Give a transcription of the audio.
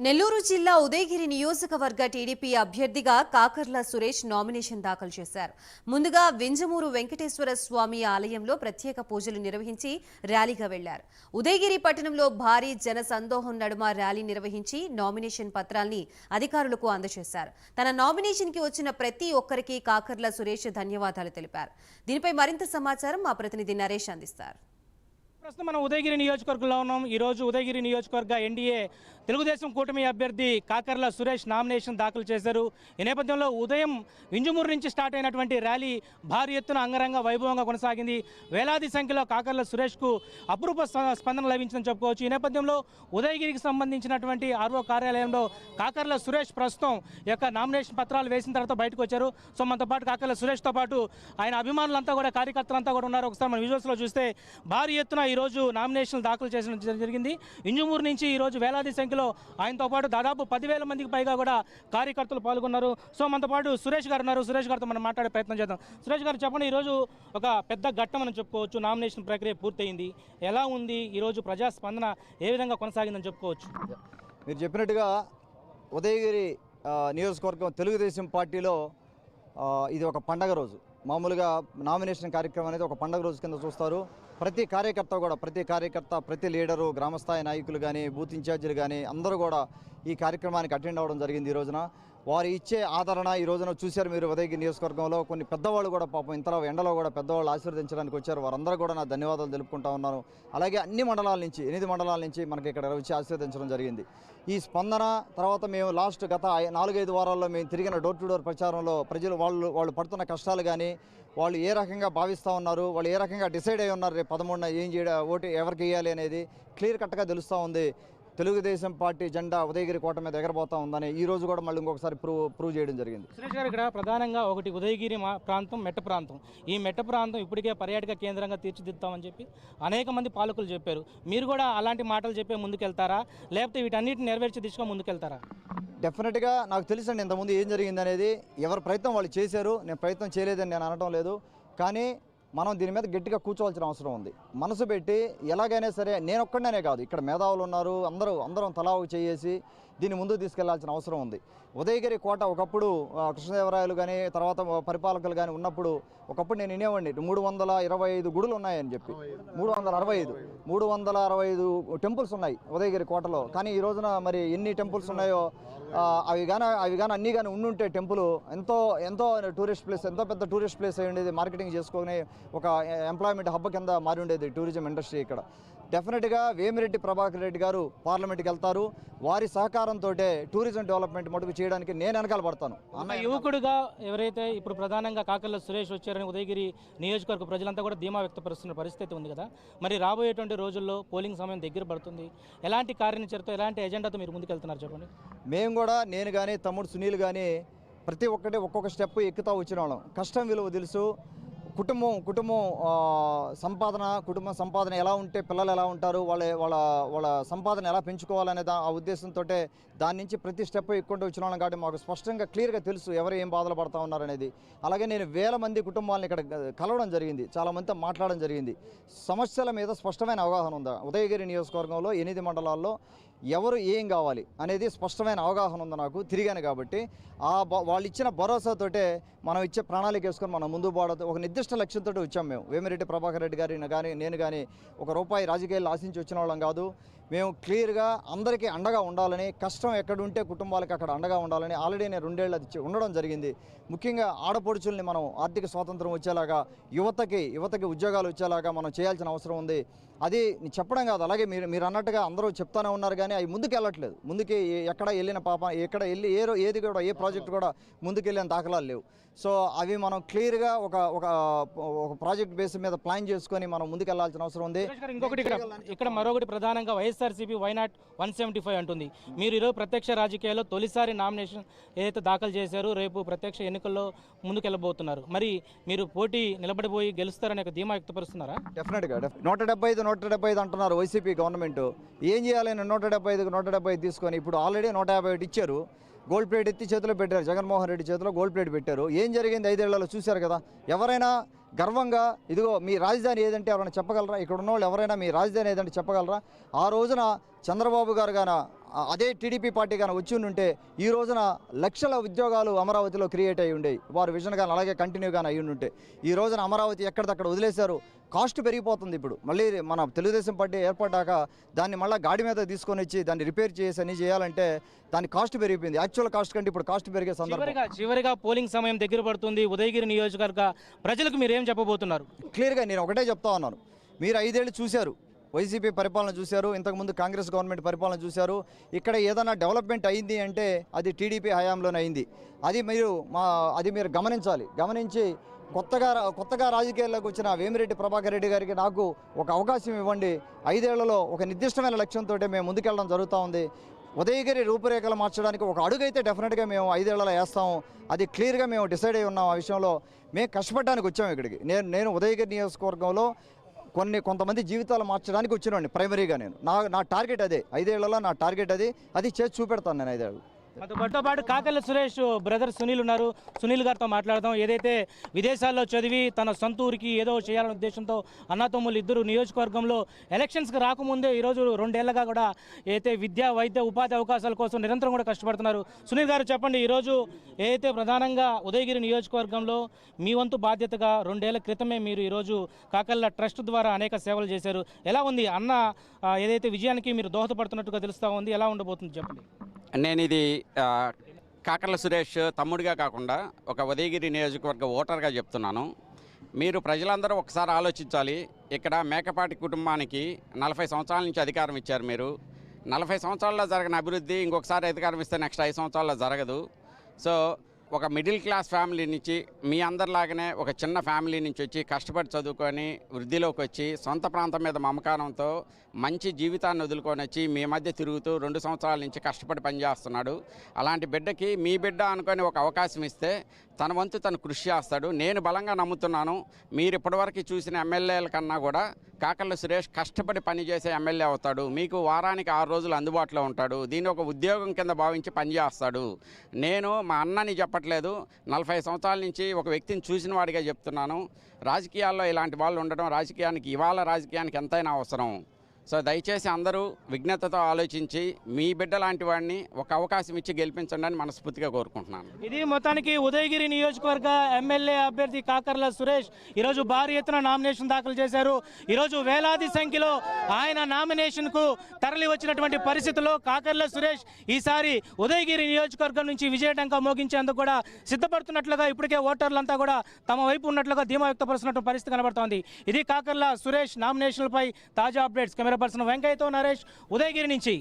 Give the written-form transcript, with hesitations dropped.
నెల్లూరు జిల్లా ఉదయగిరి నియోజకవర్గ టీడీపీ అభ్యర్థిగా కాకర్ల సురేష్ నామినేషన్ దాఖలు చేశారు. ముందుగా వింజమూరు వెంకటేశ్వర స్వామి ఆలయంలో ప్రత్యేక పూజలు నిర్వహించి ర్యాలీగా వెళ్లారు. ఉదయగిరి పట్టణంలో భారీ జన సందోహం నడుమ ర్యాలీ నిర్వహించి నామినేషన్ పత్రాల్ని అధికారులకు అందజేశారు. తన నామినేషన్ కి వచ్చిన ప్రతి ఒక్కరికి కాకర్ల సురేష్ ధన్యవాదాలు తెలిపారు. దీనిపై మరింత సమాచారం మా ప్రతినిధి నరేష్ అందిస్తారు. ప్రస్తుతం మనం ఉదయగిరి నియోజకవర్గంలో ఉన్నాం. ఈరోజు ఉదయగిరి నియోజకవర్గ ఎన్డీఏ తెలుగుదేశం కూటమి అభ్యర్థి కాకర్ల సురేష్ నామినేషన్ దాఖలు చేశారు. ఈ నేపథ్యంలో ఉదయం వింజమూరు నుంచి స్టార్ట్ అయినటువంటి ర్యాలీ భారీ ఎత్తున అంగరంగ వైభవంగా కొనసాగింది. వేలాది సంఖ్యలో కాకర్ల సురేష్కు అపురూప స్పందన లభించిందని చెప్పుకోవచ్చు. ఈ నేపథ్యంలో ఉదయగిరికి సంబంధించినటువంటి ఆర్ఓ కార్యాలయంలో కాకర్ల సురేష్ ప్రస్తుతం యొక్క నామినేషన్ పత్రాలు వేసిన తర్వాత బయటకు వచ్చారు. సో మనతో పాటు కాకర్ల సురేష్తో పాటు ఆయన అభిమానులంతా కూడా కార్యకర్తలంతా కూడా ఉన్నారు. ఒకసారి మన విజువల్స్లో చూస్తే భారీ ఎత్తున ఈరోజు నామినేషన్ దాఖలు చేసిన జరిగింది. ఇంజమూరు నుంచి ఈరోజు వేలాది సంఖ్యలో ఆయనతో పాటు దాదాపు 10,000 మందికి పైగా కూడా కార్యకర్తలు పాల్గొన్నారు. సో మనతో పాటు సురేష్ గారు ఉన్నారు. సురేష్ గారితో మనం మాట్లాడే ప్రయత్నం చేద్దాం. సురేష్ గారు చెప్పండి, ఈరోజు ఒక పెద్ద ఘట్టం అని చెప్పుకోవచ్చు. నామినేషన్ ప్రక్రియ పూర్తయింది. ఎలా ఉంది ఈరోజు ప్రజాస్పందన ఏ విధంగా కొనసాగిందని చెప్పుకోవచ్చు? మీరు చెప్పినట్టుగా ఉదయగిరి నియోజకవర్గం తెలుగుదేశం పార్టీలో ఇది ఒక పండగ రోజు. మామూలుగా నామినేషన్ కార్యక్రమం అనేది ఒక పండగ రోజు కింద చూస్తారు. ప్రతి కార్యకర్త ప్రతి లీడరు, గ్రామస్థాయి నాయకులు కానీ, బూత్ ఇన్ఛార్జీలు కానీ అందరూ కూడా ఈ కార్యక్రమానికి అటెండ్ అవ్వడం జరిగింది. ఈ రోజున వారు ఇచ్చే ఆదరణ ఈ రోజున చూశారు. మీరు ఉదయగిరి నియోజకవర్గంలో కొన్ని పెద్దవాళ్ళు కూడా పాపం ఇంతలో ఎండలో కూడా పెద్దవాళ్ళు ఆశీర్వదించడానికి వచ్చారు. వారందరూ కూడా నా ధన్యవాదాలు తెలుపుకుంటా ఉన్నాను. అలాగే అన్ని మండలాల నుంచి 8 మండలాల నుంచి మనకి ఇక్కడ వచ్చి ఆశీర్వదించడం జరిగింది. ఈ స్పందన తర్వాత మేము గత 4-5 వారాల్లో మేము తిరిగిన డోర్ టు డోర్ ప్రచారంలో ప్రజలు వాళ్ళు పడుతున్న కష్టాలు కానీ, వాళ్ళు ఏ రకంగా భావిస్తూ ఉన్నారు, వాళ్ళు ఏ రకంగా డిసైడ్ అయి ఉన్నారు రేపు 13న ఏం ఓటు ఎవరికి వేయాలి అనేది క్లియర్ కట్గా తెలుస్తూ ఉంది. తెలుగుదేశం పార్టీ జెండా ఉదయగిరి కోట మీద ఎగరబోతా ఉందని ఈ రోజు కూడా మళ్ళీ ఇంకొకసారి ప్రూవ్ చేయడం జరిగింది. సురేష్ గారు, ఇక్కడ ప్రధానంగా ఒకటి ఉదయగిరి ప్రాంతం, మెట్ట ప్రాంతం. ఈ మెట్ట ప్రాంతం ఇప్పటికే పర్యాటక కేంద్రంగా తీర్చిదిద్దామని చెప్పి అనేక మంది పాలకులు చెప్పారు. మీరు కూడా అలాంటి మాటలు చెప్పే ముందుకెళ్తారా, లేకపోతే వీటన్నిటిని నెరవేర్చే దిశగా ముందుకెళ్తారా? డెఫినెట్గా నాకు తెలుసండి ఇంతకుముందు ఏం జరిగింది అనేది. ఎవరి ప్రయత్నం వాళ్ళు చేశారు. నేను ప్రయత్నం చేయలేదని నేను అనడం లేదు. కానీ మనం దీని మీద గట్టిగా కూర్చోవాల్సిన అవసరం ఉంది. మనసు పెట్టి ఎలాగైనా సరే, నేను ఒక్కడనే కాదు, ఇక్కడ మేధావులు ఉన్నారు, అందరం తలా చేసి దీన్ని ముందుకు తీసుకెళ్లాల్సిన అవసరం ఉంది. ఉదయగిరి కోట ఒకప్పుడు కృష్ణదేవరాయలు కానీ తర్వాత పరిపాలకులు కానీ ఉన్నప్పుడు ఒకప్పుడు నేను వినేవాడిని 325 గుడులు ఉన్నాయని చెప్పి. 365 టెంపుల్స్ ఉన్నాయి ఉదయగిరి కోటలో. కానీ ఈ రోజున మరి ఎన్ని టెంపుల్స్ ఉన్నాయో అవి కానీ అన్నీ కానీ ఉండుంటే టెంపుల్ ఎంతో టూరిస్ట్ ప్లేస్, ఎంతో పెద్ద టూరిస్ట్ ప్లేస్ అయి ఉండేది. మార్కెటింగ్ చేసుకొని ఒక ఎంప్లాయ్మెంట్ హబ్ కింద మారి ఉండేది టూరిజం ఇండస్ట్రీ ఇక్కడ. డెఫినెట్గా వేమిరెడ్డి ప్రభాకర్ రెడ్డి గారు పార్లమెంట్కి వెళ్తారు. వారి సహకారంతో టూరిజం డెవలప్మెంట్ మటుకు చేయడానికి నేను వెనకాల పడతాను. అన్న యువకుడుగా ఎవరైతే ఇప్పుడు ప్రధానంగా కాకర్ల సురేష్ వచ్చారని ఉదయగిరి నియోజకవర్గ ప్రజలంతా కూడా ధీమా వ్యక్తపరుస్తున్న పరిస్థితి ఉంది కదా. మరి రాబోయేటువంటి రోజుల్లో పోలింగ్ సమయం దగ్గర పడుతుంది. ఎలాంటి కార్యాచరణతో, ఎలాంటి ఎజెండాతో మీరు ముందుకెళ్తున్నారు చెప్పండి? మేము కూడా, నేను కానీ తమ్ముడు సునీల్ కానీ ప్రతి ఒక్కటి ఒక్కొక్క స్టెప్ ఎక్కుతా వచ్చిన వాళ్ళం. కష్టం విలువ తెలుసు. కుటుంబం సంపాదన ఎలా ఉంటే పిల్లలు ఎలా ఉంటారు, వాళ్ళ సంపాదన ఎలా పెంచుకోవాలనే ఆ ఉద్దేశంతో దాని నుంచి ప్రతి స్టెప్ ఎక్కుంటూ వచ్చిన వాళ్ళం. కాబట్టి మాకు స్పష్టంగా క్లియర్గా తెలుసు ఎవరు ఏం బాధలు పడతా ఉన్నారనేది. అలాగే నేను 1000 మంది కుటుంబాలను ఇక్కడ కలవడం జరిగింది, చాలా మందితో మాట్లాడడం జరిగింది. సమస్యల మీద స్పష్టమైన అవగాహన ఉందా ఉదయగిరి నియోజకవర్గంలో 8 మండలాల్లో ఎవరు ఏం కావాలి అనేది స్పష్టమైన అవగాహన ఉంది నాకు. తిరిగాను కాబట్టి వాళ్ళు ఇచ్చిన భరోసాతోటే మనం ఇచ్చే ప్రణాళిక వేసుకొని మనం ముందు పోవడం ఒక నిర్దిష్ట లక్ష్యంతో వచ్చాం. మేము వేమిరెడ్డి ప్రభాకర్ రెడ్డి గారిని కానీ నేను కానీ ₹1 రాజకీయాలు ఆశించి వచ్చిన వాళ్ళం కాదు. మేము క్లియర్గా అందరికీ అండగా ఉండాలని, కష్టం ఎక్కడుంటే కుటుంబాలకు అక్కడ అండగా ఉండాలని ఆల్రెడీ నేను 2 ఏళ్ళు అది ఉండడం జరిగింది. ముఖ్యంగా ఆడపడుచుల్ని మనం ఆర్థిక స్వాతంత్రం వచ్చేలాగా, యువతకి ఉద్యోగాలు వచ్చేలాగా మనం చేయాల్సిన అవసరం ఉంది. అది చెప్పడం కాదు, అలాగే మీరు అన్నట్టుగా అందరూ చెప్తానే ఉన్నారు కానీ అవి ముందుకు వెళ్ళట్లేదు. ముందుకి ఎక్కడ వెళ్ళిన ఎక్కడ వెళ్ళి ఏది కూడా ఏ ప్రాజెక్ట్ కూడా ముందుకు వెళ్ళిన దాఖలాలు లేవు. సో అవి మనం క్లియర్గా ఒక ప్రాజెక్ట్ బేస్ మీద ప్లాన్ చేసుకొని మనం ముందుకు వెళ్ళాల్సిన అవసరం ఉంది. ఇంకొకటి ఇక్కడ మరొకటి ప్రధానంగా వైఎస్ఆర్సీపీ వైనాట్ 175 అంటుంది. మీరు ఈరోజు ప్రత్యక్ష రాజకీయాల్లో తొలిసారి నామినేషన్ ఏదైతే దాఖలు చేశారో రేపు ప్రత్యక్ష ఎన్నికల్లో ముందుకెళ్ళబోతున్నారు. మరి మీరు పోటీ నిలబడిపోయి గెలుస్తారనే ధీమా వ్యక్తపరుస్తున్నారా? డెఫినెట్గా 175 అంటున్నారు వైసీపీ గవర్నమెంట్. ఏం చేయాలని 175 తీసుకొని ఇప్పుడు ఆల్రెడీ 151 ఇచ్చారు. గోల్డ్ ప్లేట్ ఎత్తి చేతిలో పెట్టారు. జగన్మోహన్ రెడ్డి చేతిలో గోల్డ్ ప్లేట్ పెట్టారు. ఏం జరిగింది 5 ఏళ్లలో చూశారు కదా. ఎవరైనా గర్వంగా ఇదిగో మీ రాజధాని ఏదంటే ఎవరైనా చెప్పగలరా? ఇక్కడ ఉన్న వాళ్ళు ఎవరైనా మీ రాజధాని ఏదంటే చెప్పగలరా? ఆ రోజున చంద్రబాబు గారు గాన అదే టీడీపీ పార్టీ కానీ వచ్చి ఉంటే ఈ రోజున లక్షల ఉద్యోగాలు అమరావతిలో క్రియేట్ అయ్యి ఉండేవి. వారు విజన్ కానీ అలాగే కంటిన్యూ కానీ అయ్యి ఉంటే ఈ రోజున అమరావతి ఎక్కడిదక్కడ వదిలేశారు. కాస్ట్ పెరిగిపోతుంది. ఇప్పుడు మళ్ళీ మన తెలుగుదేశం పార్టీ ఏర్పడ్డాక దాన్ని మళ్ళీ గాడి మీద తీసుకొని వచ్చి దాన్ని రిపేర్ చేసి అన్ని చేయాలంటే దాని కాస్ట్ పెరిగిపోయింది. యాక్చువల్ కాస్ట్ కంటే ఇప్పుడు కాస్ట్ పెరిగే సందర్భం. చివరిగా పోలింగ్ సమయం దగ్గర పడుతుంది. ఉదయగిరి నియోజకవర్గ ప్రజలకు మీరు ఏం చెప్పబోతున్నారు? క్లియర్గా నేను ఒకటే చెప్తా ఉన్నాను. మీరు 5 ఏళ్ళు చూశారు, వైసీపీ పరిపాలన చూశారు, ఇంతకుముందు కాంగ్రెస్ గవర్నమెంట్ పరిపాలన చూశారు. ఇక్కడ ఏదైనా డెవలప్మెంట్ అయింది అంటే అది టీడీపీ హయాంలోనే అయింది. అది మీరు గమనించి కొత్తగా రాజకీయాల్లోకి వచ్చిన వేమిరెడ్డి ప్రభాకర్ రెడ్డి గారికి నాకు ఒక అవకాశం ఇవ్వండి. 5 ఏళ్లలో ఒక నిర్దిష్టమైన లక్ష్యంతో మేము ముందుకెళ్ళడం జరుగుతూ ఉంది. ఉదయగిరి రూపురేఖలు మార్చడానికి ఒక అడుగైతే డెఫినెట్గా మేము 5 ఏళ్లలో వేస్తాము. అది క్లియర్గా మేము డిసైడ్ అయి ఉన్నాం. ఆ విషయంలో మేము కష్టపడడానికి వచ్చాము ఇక్కడికి. నేను ఉదయగిరి నియోజకవర్గంలో కొంతమంది జీవితాలు మార్చడానికి వచ్చినండి. ప్రైమరీగా నా టార్గెట్ అదే. 5 ఏళ్లలో నా టార్గెట్ అది చేసి చూపెడతాను నేను 5 ఏళ్ళు. మనతో పాటు కాకర్ల సురేష్ బ్రదర్ సునీల్ ఉన్నారు. సునీల్ గారితో మాట్లాడదాం. ఏదైతే విదేశాల్లో చదివి తన సొంత ఊరికి ఏదో చేయాలనే ఉద్దేశంతో అన్నతమ్ములు ఇద్దరు నియోజకవర్గంలో ఎలక్షన్స్కి రాకముందే ఈరోజు 2 ఏళ్లుగా కూడా ఏదైతే విద్యా వైద్య ఉపాధి అవకాశాల కోసం నిరంతరం కూడా కష్టపడుతున్నారు. సునీల్ గారు చెప్పండి, ఈరోజు ఏదైతే ప్రధానంగా ఉదయగిరి నియోజకవర్గంలో మీ వంతు బాధ్యతగా 2 ఏళ్ల క్రితమే మీరు ఈరోజు కాకర్ల ట్రస్ట్ ద్వారా అనేక సేవలు చేశారు. ఎలా ఉంది అన్న ఏదైతే విజయానికి మీరు దోహదపడుతున్నట్టుగా తెలుస్తూ ఉంది, ఎలా ఉండబోతుంది చెప్పండి? నేను ఇది కాకర్ల సురేష్ తమ్ముడిగా కాకుండా ఒక ఉదయగిరి నియోజకవర్గ ఓటర్గా చెప్తున్నాను. మీరు ప్రజలందరూ ఒకసారి ఆలోచించాలి. ఇక్కడ మేకపాటి కుటుంబానికి 40 సంవత్సరాల నుంచి అధికారం ఇచ్చారు. మీరు 40 సంవత్సరాల్లో జరిగిన అభివృద్ధి ఇంకొకసారి అధికారం ఇస్తే నెక్స్ట్ 5 సంవత్సరాల్లో జరగదు. సో ఒక మిడిల్ క్లాస్ ఫ్యామిలీ నుంచి మీ అందరిలాగానే ఒక చిన్న ఫ్యామిలీ నుంచి వచ్చి కష్టపడి చదువుకొని వృద్ధిలోకి వచ్చి సొంత ప్రాంతం మీద మమకారంతో మంచి జీవితాన్ని వదులుకొని వచ్చి మీ మధ్య తిరుగుతూ 2 సంవత్సరాల నుంచి కష్టపడి పనిచేస్తున్నాడు. అలాంటి బిడ్డకి మీ బిడ్డ అనుకొని ఒక అవకాశం ఇస్తే తన వంతు తను కృషి చేస్తాడు. నేను బలంగా నమ్ముతున్నాను. మీరు ఇప్పటివరకు చూసిన ఎమ్మెల్యేల కన్నా కూడా కాకర్ల సురేష్ కష్టపడి పనిచేసే ఎమ్మెల్యే అవుతాడు. మీకు వారానికి 6 రోజులు అందుబాటులో ఉంటాడు. దీన్ని ఒక ఉద్యోగం కింద భావించి పనిచేస్తాడు. నేను మా అన్నని చెప్పట్లేదు, 40 సంవత్సరాల నుంచి ఒక వ్యక్తిని చూసిన వాడిగా చెప్తున్నాను. రాజకీయాల్లో ఇలాంటి వాళ్ళు ఉండడం రాజకీయానికి ఎంతైనా అవసరం. సో దయచేసి అందరూ విజ్ఞతతో ఆలోచించి మీ బిడ్డ లాంటి వాడిని ఒక అవకాశం ఇచ్చి గెలిపించండి అని మనస్ఫూర్తిగా కోరుకుంటున్నాను. ఇది మొత్తానికి ఉదయగిరి నియోజకవర్గ ఎమ్మెల్యే అభ్యర్థి కాకర్ల సురేష్ ఈరోజు భారీ ఎత్తున నామినేషన్ దాఖలు చేశారు. ఈరోజు వేలాది సంఖ్యలో ఆయన నామినేషన్కు తరలి వచ్చినటువంటి పరిస్థితుల్లో కాకర్ల సురేష్ ఈసారి ఉదయగిరి నియోజకవర్గం నుంచి విజయటంక మోగించేందుకు కూడా సిద్ధపడుతున్నట్లుగా ఇప్పటికే ఓటర్లంతా కూడా తమ వైపు ఉన్నట్లుగా ధీమా వ్యక్తపరుస్తున్నటువంటి పరిస్థితి కనబడుతోంది. ఇది కాకర్ల సురేష్ నామినేషన్లపై తాజా అప్డేట్స్. కెమెరా పర్సన్ వెంకయ్యతో నరేష్, ఉదయగిరి నుంచి.